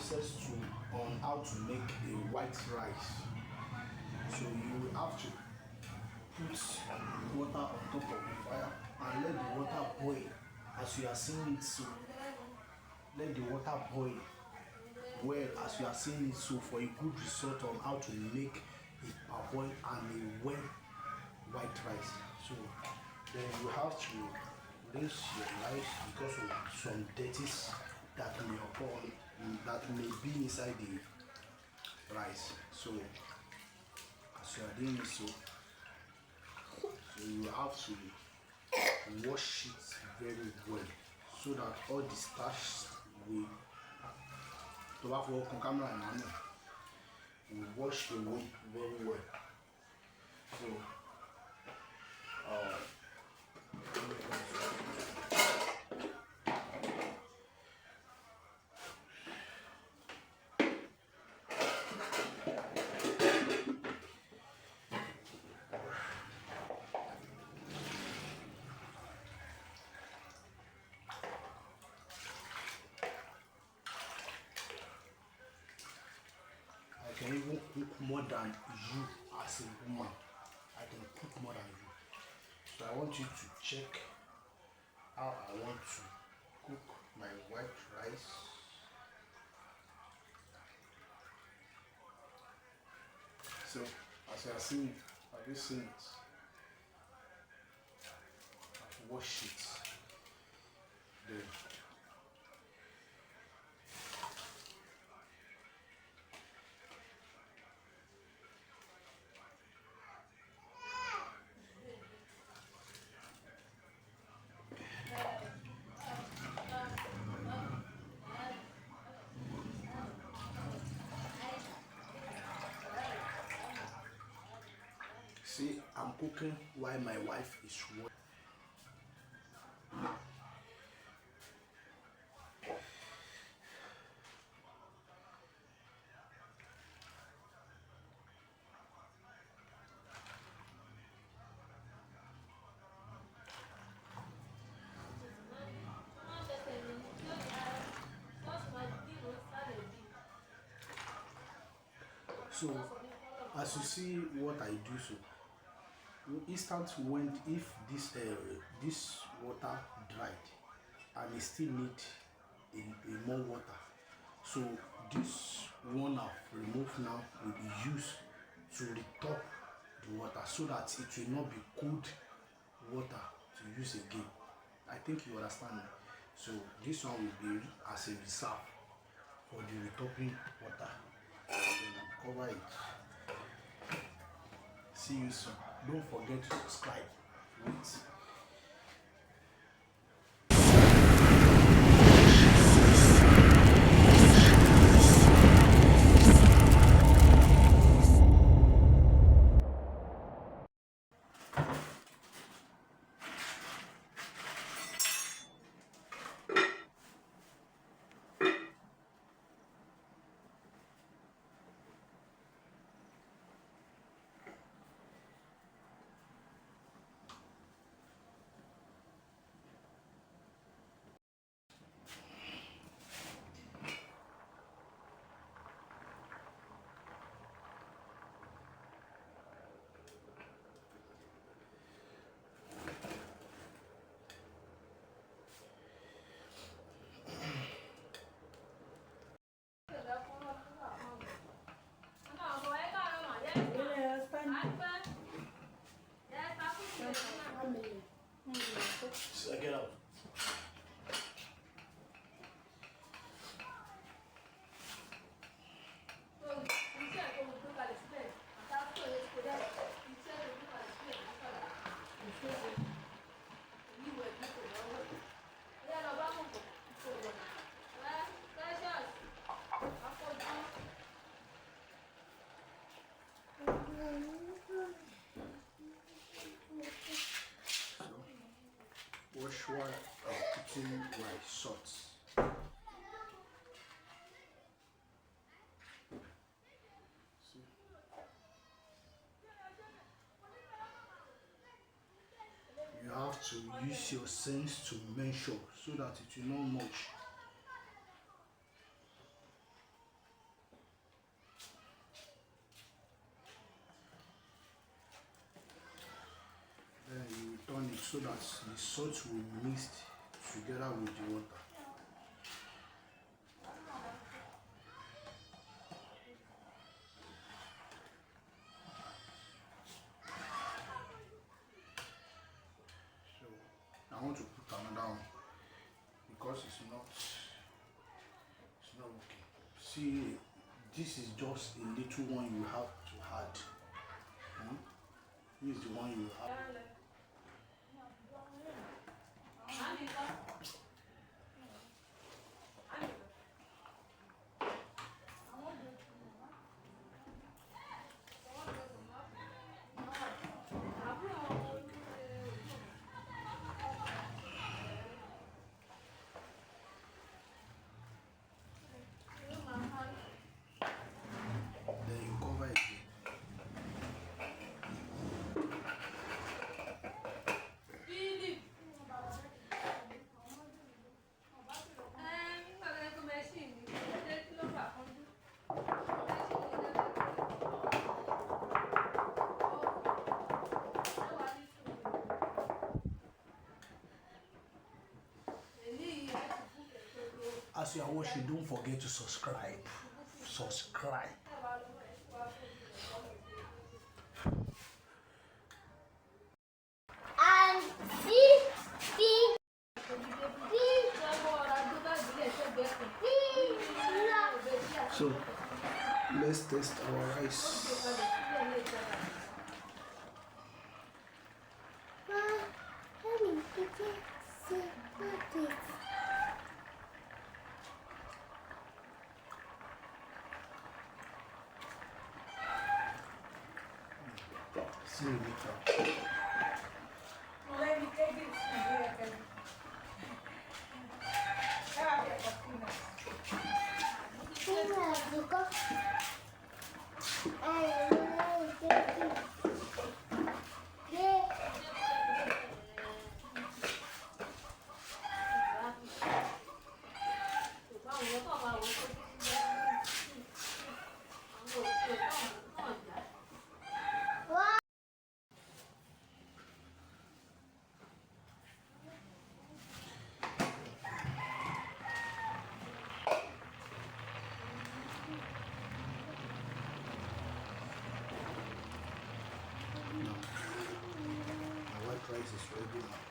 process on how to make a white rice. So you will have to put water on top of the fire and let the water boil as you are seeing it so. Let the water boil well as you are seeing it so for a good result on how to make a parboil and a well white rice. So then you have to rinse your rice because of some dirties that may occur, that may be inside the rice. So as you are doing it so you have to wash it very well so that all the starch will wash away very well. So I can even cook more than you as a woman. I can cook more than you. So I want you to check how I want to cook my white rice. So as you are seeing it, have you seen it? I've washed it. Then see, I'm cooking while my wife is working. So as you see what I do, so instant when if this water dried and it still need a more water, so this one I've removed now will be used to retop the water so that it will not be cold water to use again. I think you understand me. So this one will be as a reserve for the retopping water. Then I'll cover it. See you soon. Don't forget to subscribe. Wait. So get out. Wash while putting rice shots. You have to use your sense to measure so that it will not much. so that the salt will mix together with the water. So I want to put another one because it's not okay. See, this is just a little one you have to add. This is the one you have. Then you cover it. As you are watching, don't forget to subscribe. Subscribe. And see. So let's test our rice. See you later. Let me take this and My white rice is ready now.